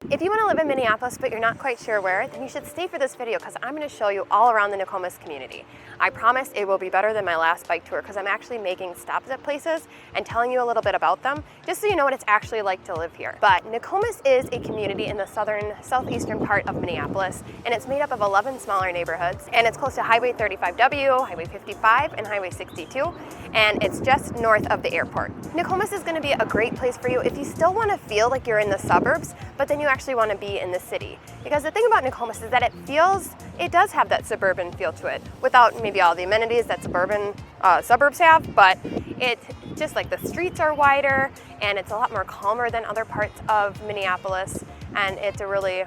If you want to live in Minneapolis but you're not quite sure where, then you should stay for this video because I'm going to show you all around the Nokomis community. I promise it will be better than my last bike tour because I'm actually making stops at places and telling you a little bit about them, just so you know what it's actually like to live here. But Nokomis is a community in the southeastern part of Minneapolis, and it's made up of 11 smaller neighborhoods, and it's close to Highway 35W, Highway 55, and Highway 62, and it's just north of the airport. Nokomis is going to be a great place for you if you still want to feel like you're in the suburbs, but then you actually want to be in the city. Because the thing about Nokomis is that it does have that suburban feel to it, without maybe all the amenities that suburbs have, but it just like the streets are wider and it's a lot more calmer than other parts of Minneapolis, and it's a really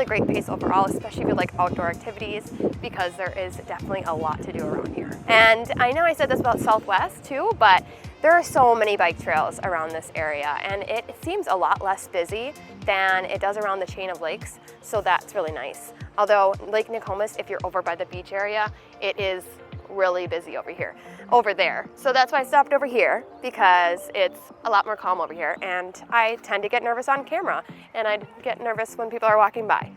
great pace overall, especially if you like outdoor activities, because there is definitely a lot to do around here. And I know I said this about Southwest too, but there are so many bike trails around this area, and it seems a lot less busy than it does around the chain of lakes, so that's really nice. Although Lake Nokomis, if you're over by the beach area, it is really busy over there. So that's why I stopped over here, because it's a lot more calm over here, and I tend to get nervous on camera, and I get nervous when people are walking by.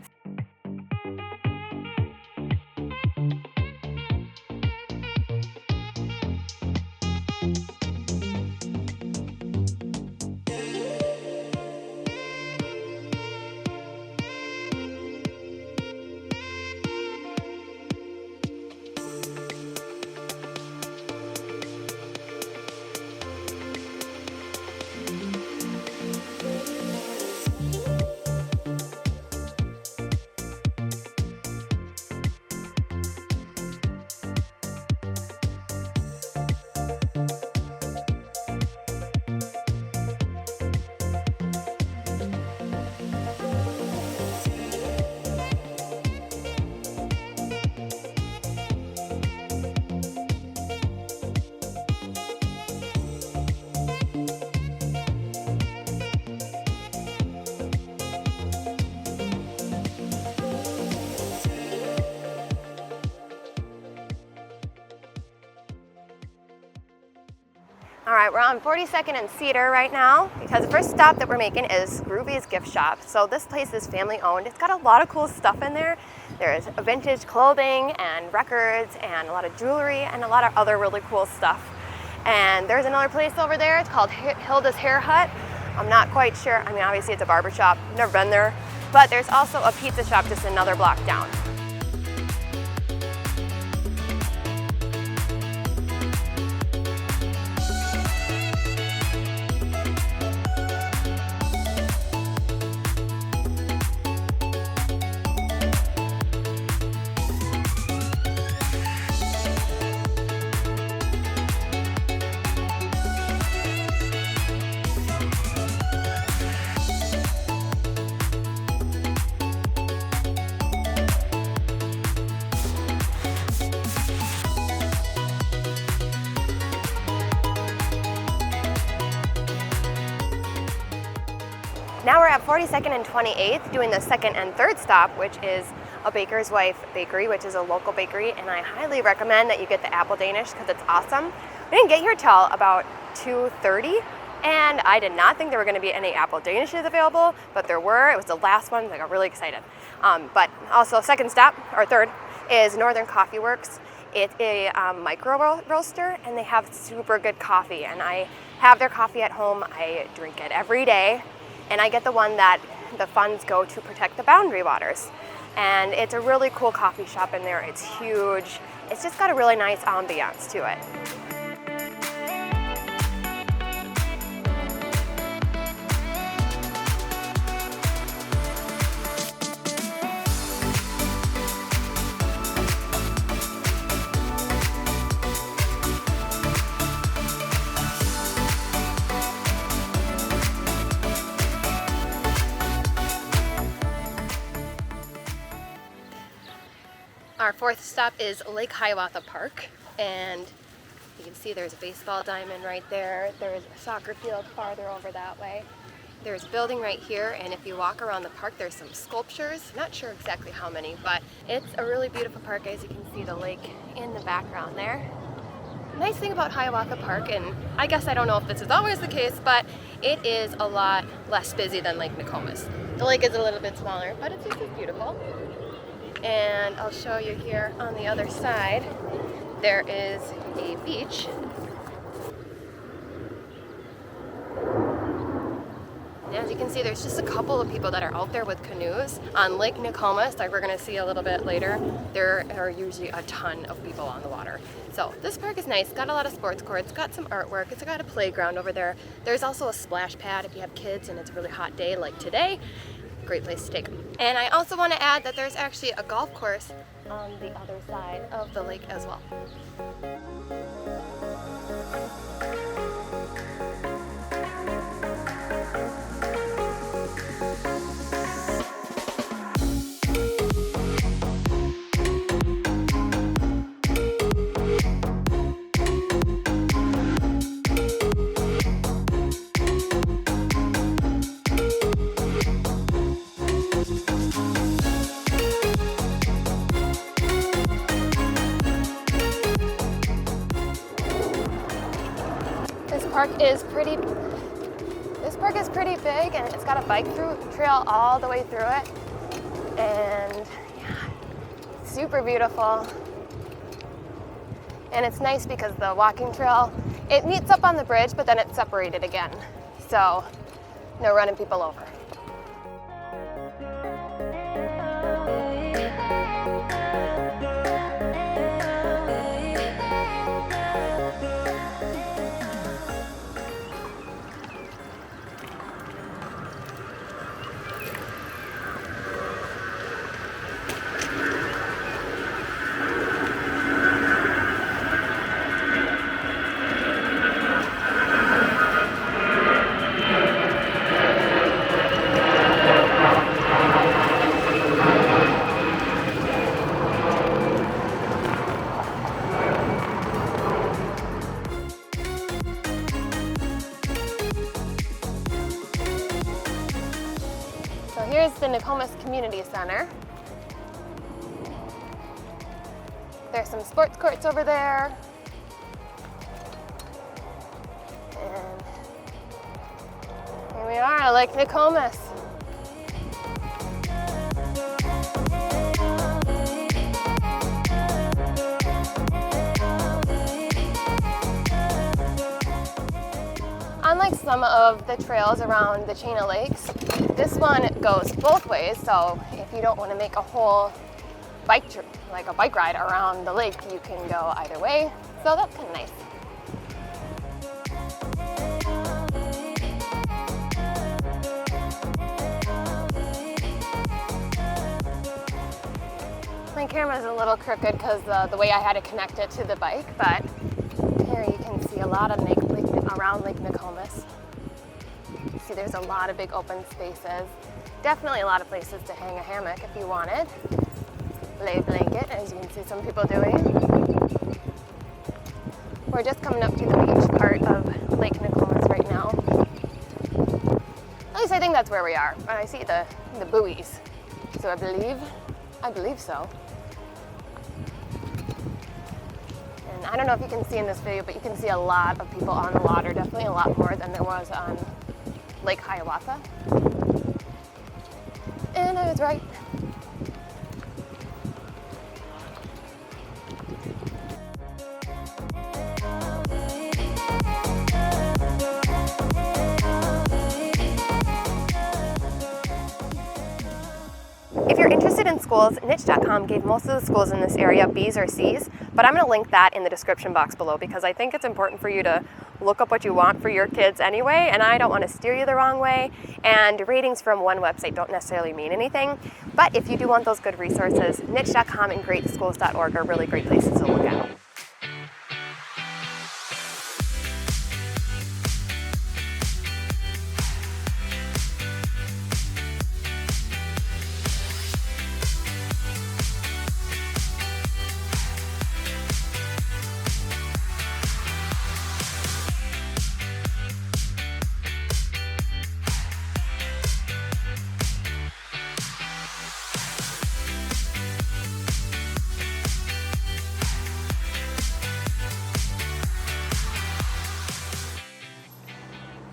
All right, we're on 42nd and Cedar right now because the first stop that we're making is Groovy's gift shop. So this place is family owned. It's got a lot of cool stuff in there. There's vintage clothing and records and a lot of jewelry and a lot of other really cool stuff. And there's another place over there. It's called Hilda's Hair Hut. I'm not quite sure. I mean, obviously it's a barber shop. I've never been there. But there's also a pizza shop just another block down. Now we're at 42nd and 28th doing the second and third stop, which is a Baker's Wife Bakery, which is a local bakery, and I highly recommend that you get the apple Danish because it's awesome. We didn't get here till about 2:30, and I did not think there were going to be any apple Danishes available, but there were. It was the last one, so I got really excited. But also second stop, or third, is Northern Coffeeworks. It's a micro roaster, and they have super good coffee, and I have their coffee at home. I drink it every day. And I get the one that the funds go to protect the boundary waters. And it's a really cool coffee shop in there. It's huge. It's just got a really nice ambiance to it. Our fourth stop is Lake Hiawatha Park, and you can see there's a baseball diamond right there. There's a soccer field farther over that way. There's a building right here, and if you walk around the park, there's some sculptures. I'm not sure exactly how many, but it's a really beautiful park. As you can see the lake in the background there. The nice thing about Hiawatha Park, and I guess I don't know if this is always the case, but it is a lot less busy than Lake Nokomis. The lake is a little bit smaller, but it's just as beautiful. And I'll show you here on the other side, there is a beach. And as you can see, there's just a couple of people that are out there with canoes. On Lake Nokomis, like we're gonna see a little bit later, there are usually a ton of people on the water. So this park is nice, it's got a lot of sports courts, got some artwork, it's got a playground over there. There's also a splash pad if you have kids and it's a really hot day like today. Great place to take them. And I also want to add that there's actually a golf course on the other side of the lake as well. This park is pretty big, and it's got a bike trail all the way through it, and yeah, super beautiful. And it's nice because the walking trail, it meets up on the bridge, but then it's separated again, so no running people over. Here's the Nokomis Community Center. There's some sports courts over there. And here we are, Lake Nokomis. Unlike some of the trails around the chain of lakes, this one goes both ways, so if you don't want to make a whole bike ride around the lake, you can go either way, so that's kind of nice. My camera's a little crooked because the way I had to connect it to the bike, but here you can see a lot of around Lake Nokomis. See, there's a lot of big open spaces. Definitely a lot of places to hang a hammock if you wanted. Lay a blanket, as you can see some people doing. We're just coming up to the beach part of Lake Nokomis right now. At least I think that's where we are. I see the buoys, so I believe so. And I don't know if you can see in this video, but you can see a lot of people on the water, definitely a lot more than there was on Lake Hiawatha. And I was right. If you're interested in schools, niche.com gave most of the schools in this area B's or C's, but I'm going to link that in the description box below because I think it's important for you to look up what you want for your kids anyway, and I don't want to steer you the wrong way, and ratings from one website don't necessarily mean anything, but if you do want those good resources, niche.com and greatschools.org are really great places to look at.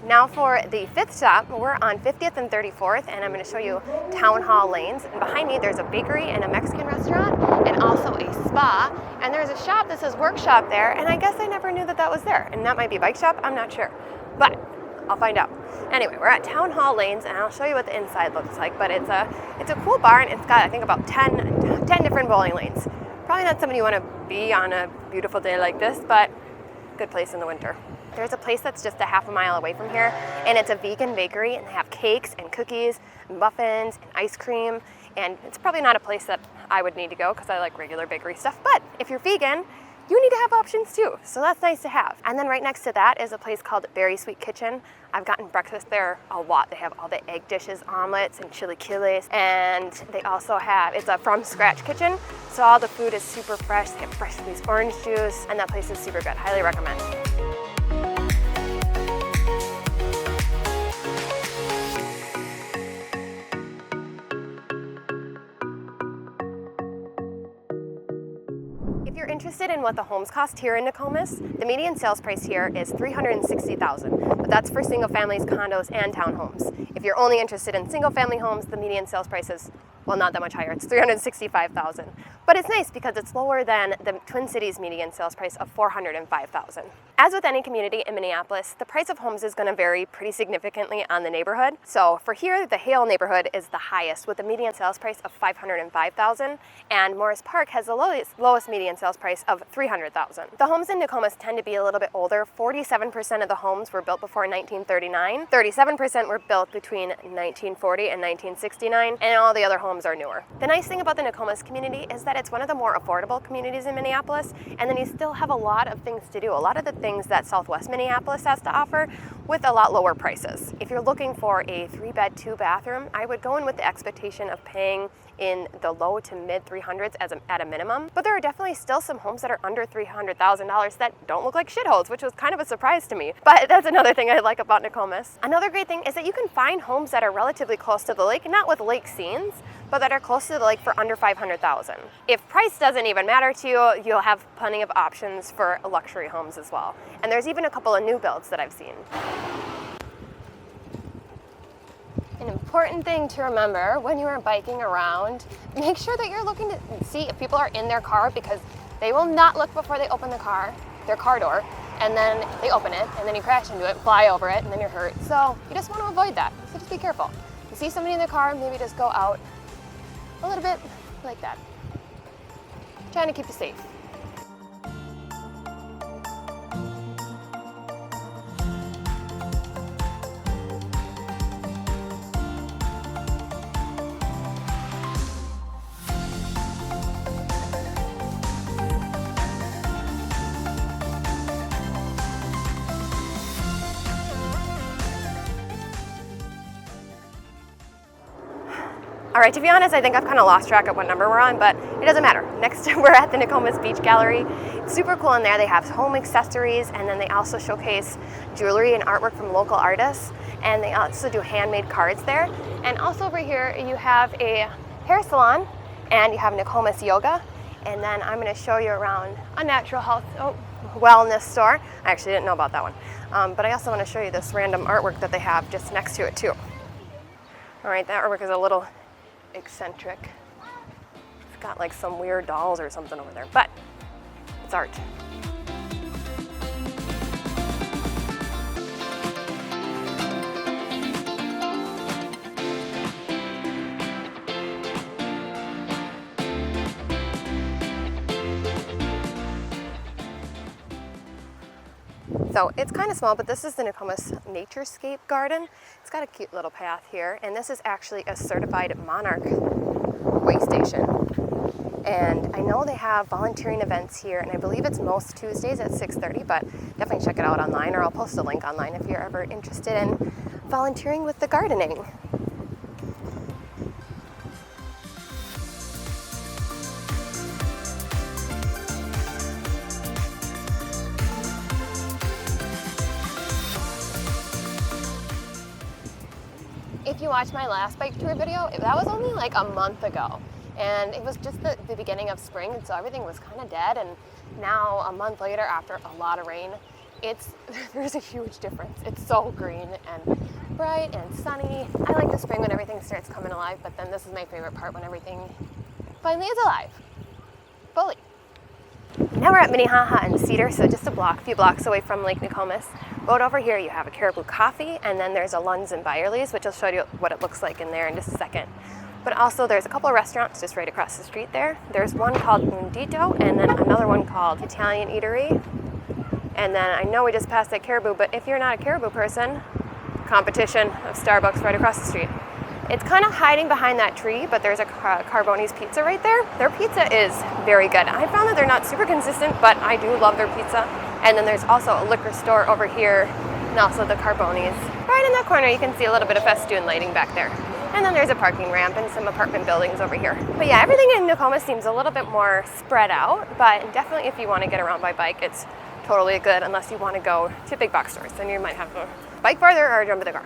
Now for the fifth stop, we're on 50th and 34th, and I'm going to show you Townhall Lanes. And behind me there's a bakery and a Mexican restaurant and also a spa. And there's a shop that says workshop there, and I guess I never knew that that was there. And that might be bike shop, I'm not sure. But I'll find out. Anyway, we're at Townhall Lanes, and I'll show you what the inside looks like. But it's a cool bar, and it's got, I think, about 10 different bowling lanes. Probably not something you want to be on a beautiful day like this, but good place in the winter. There's a place that's just a half a mile away from here, and it's a vegan bakery, and they have cakes and cookies and muffins and ice cream, and it's probably not a place that I would need to go because I like regular bakery stuff, but if you're vegan, you need to have options too, so that's nice to have. And then right next to that is a place called Very Sweet Kitchen. I've gotten breakfast there a lot. They have all the egg dishes, omelets, and chilaquiles, and they also have, it's a from scratch kitchen, so all the food is super fresh. They have fresh squeezed orange juice, and that place is super good. Highly recommend. If you're interested in what the homes cost here in Nokomis, the median sales price here is $360,000, but that's for single families, condos, and townhomes. If you're only interested in single family homes, the median sales price is, well, not that much higher. It's $365,000. But it's nice because it's lower than the Twin Cities median sales price of $405,000. As with any community in Minneapolis, the price of homes is going to vary pretty significantly on the neighborhood. So for here, the Hale neighborhood is the highest with a median sales price of $505,000, and Morris Park has the lowest median sales price of $300,000. The homes in Nokomis tend to be a little bit older. 47% of the homes were built before 1939. 37% were built between 1940 and 1969, and all the other homes are newer. The nice thing about the Nokomis community is that it's one of the more affordable communities in Minneapolis, and then you still have a lot of things to do, a lot of the things that Southwest Minneapolis has to offer with a lot lower prices. If you're looking for a 3-bed, 2-bathroom, I would go in with the expectation of paying in the low to mid 300s at a minimum, but there are definitely still some homes that are under $300,000 that don't look like shitholes, which was kind of a surprise to me. But that's another thing I like about Nokomis. Another great thing is that you can find homes that are relatively close to the lake, not with lake scenes, but that are close to the lake for under $500,000. If price doesn't even matter to you, you'll have plenty of options for luxury homes as well. And there's even a couple of new builds that I've seen. An important thing to remember when you are biking around, make sure that you're looking to see if people are in their car, because they will not look before they open their car door, and then they open it, and then you crash into it, fly over it, and then you're hurt. So you just want to avoid that, so just be careful. If you see somebody in the car, maybe just go out a little bit like that. Trying to keep you safe. All right, to be honest, I think I've kind of lost track of what number we're on, but it doesn't matter. Next, we're at the Nokomis Beach Gallery. It's super cool in there. They have home accessories, and then they also showcase jewelry and artwork from local artists, and they also do handmade cards there. And also over here, you have a hair salon, and you have Nokomis Yoga, and then I'm going to show you around a natural health wellness store. I actually didn't know about that one, but I also want to show you this random artwork that they have just next to it too. All right, that artwork is a little eccentric. It's got like some weird dolls or something over there, but it's art. So it's kind of small, but this is the Nokomis Naturescape garden. It's got a cute little path here, and this is actually a certified Monarch way station. And I know they have volunteering events here, and I believe it's most Tuesdays at 6:30, but definitely check it out online, or I'll post a link online if you're ever interested in volunteering with the gardening. If you watched my last bike tour video, that was only like a month ago. And it was just the beginning of spring, and so everything was kind of dead. And now, a month later, after a lot of rain, there's a huge difference. It's so green and bright and sunny. I like the spring when everything starts coming alive, but then this is my favorite part, when everything finally is alive, fully. Now we're at Minehaha and Cedar, so just a few blocks away from Lake Nokomis. Road over here, you have a Caribou Coffee, and then there's a Lunds and Byerly's, which I'll show you what it looks like in there in just a second. But also there's a couple of restaurants just right across the street there. There's one called Undito, and then another one called Italian Eatery. And then I know we just passed that Caribou, but if you're not a Caribou person, competition of Starbucks right across the street. It's kind of hiding behind that tree, but there's a Carboni's Pizza right there. Their pizza is very good. I found that they're not super consistent, but I do love their pizza. And then there's also a liquor store over here, and also the Carboni's. Right in that corner, you can see a little bit of festoon lighting back there. And then there's a parking ramp and some apartment buildings over here. But yeah, everything in Nokomis seems a little bit more spread out, but definitely if you want to get around by bike, it's totally good, unless you want to go to big box stores. Then you might have to bike farther or jump in the car.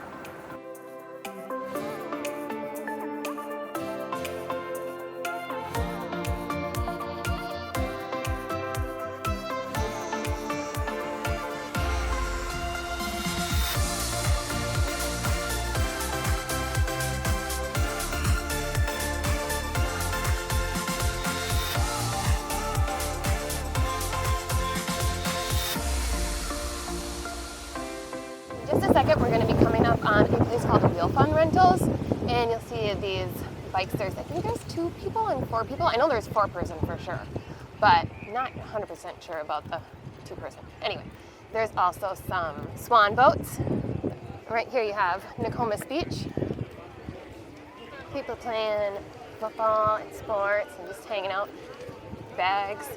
In just a second, we're going to be coming up on a place called Wheel Fun Rentals, and you'll see these bikes. I think there's 2 people and 4 people. I know there's 4-person for sure, but not 100% sure about the 2-person. Anyway, there's also some Swan boats. Right here you have Nokomis Beach. People playing football and sports and just hanging out. Bags.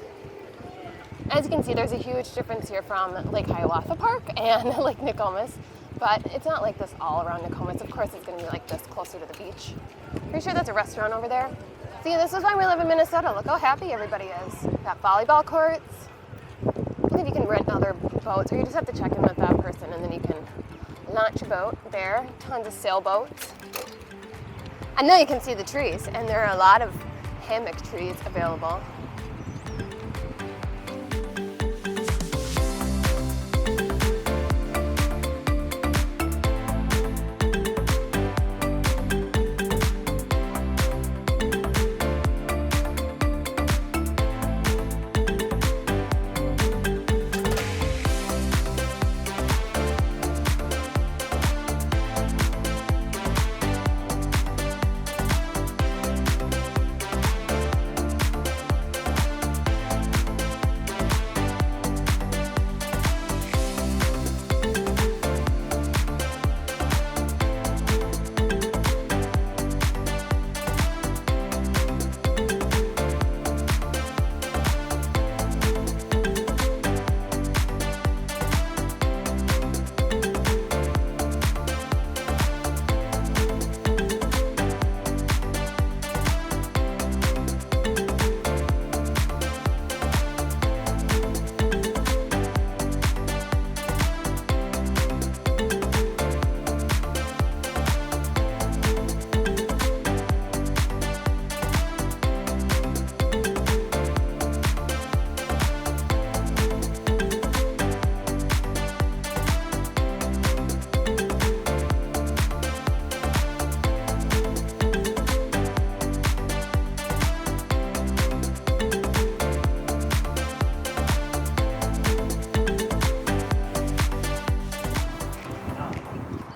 As you can see, there's a huge difference here from Lake Hiawatha Park and Lake Nokomis, but it's not like this all around Nokomis. Of course, it's going to be like this closer to the beach. Pretty sure that's a restaurant over there. See, this is why we live in Minnesota. Look how happy everybody is. Got volleyball courts. I believe you can rent other boats, or you just have to check in with that person, and then you can launch a boat there. Tons of sailboats. I know you can see the trees, and there are a lot of hammock trees available.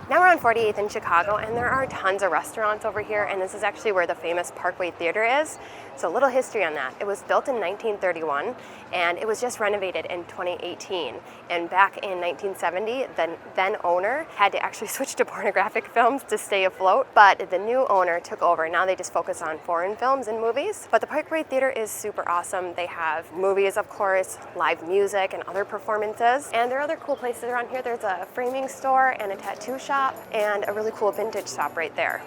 Now we're on 48th in Chicago, and there are tons of restaurants over here, and this is actually where the famous Parkway Theater is. So a little history on that. It was built in 1931, and it was just renovated in 2018. And back in 1970, the then owner had to actually switch to pornographic films to stay afloat, but the new owner took over. Now they just focus on foreign films and movies. But the Parkway Theater is super awesome. They have movies, of course, live music, and other performances. And there are other cool places around here. There's a framing store and a tattoo shop and a really cool vintage shop right there.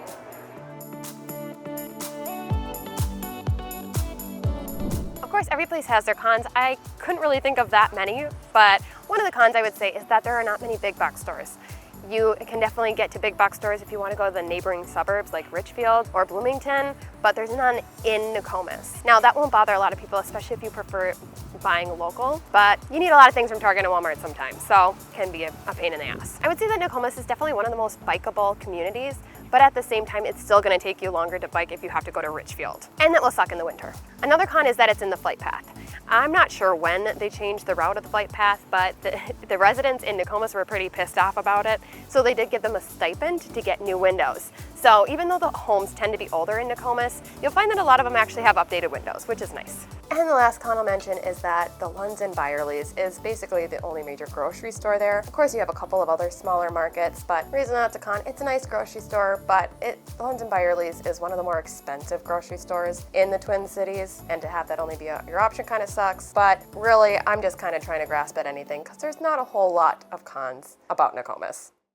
Of course, every place has their cons. I couldn't really think of that many, but one of the cons I would say is that there are not many big box stores. You can definitely get to big box stores if you want to go to the neighboring suburbs like Richfield or Bloomington, but there's none in Nokomis. Now that won't bother a lot of people, especially if you prefer buying local, but you need a lot of things from Target and Walmart sometimes, so it can be a pain in the ass. I would say that Nokomis is definitely one of the most bikeable communities, but at the same time, it's still gonna take you longer to bike if you have to go to Richfield. And that will suck in the winter. Another con is that it's in the flight path. I'm not sure when they changed the route of the flight path, but the residents in Nokomis were pretty pissed off about it, so they did give them a stipend to get new windows. So even though the homes tend to be older in Nokomis, you'll find that a lot of them actually have updated windows, which is nice. And the last con I'll mention is that the Lunds and Byerly's is basically the only major grocery store there. Of course, you have a couple of other smaller markets, but reason that's a con, it's a nice grocery store, but Lunds and Byerly's is one of the more expensive grocery stores in the Twin Cities, and to have that only be your option kind of sucks. But really, I'm just kind of trying to grasp at anything because there's not a whole lot of cons about Nokomis.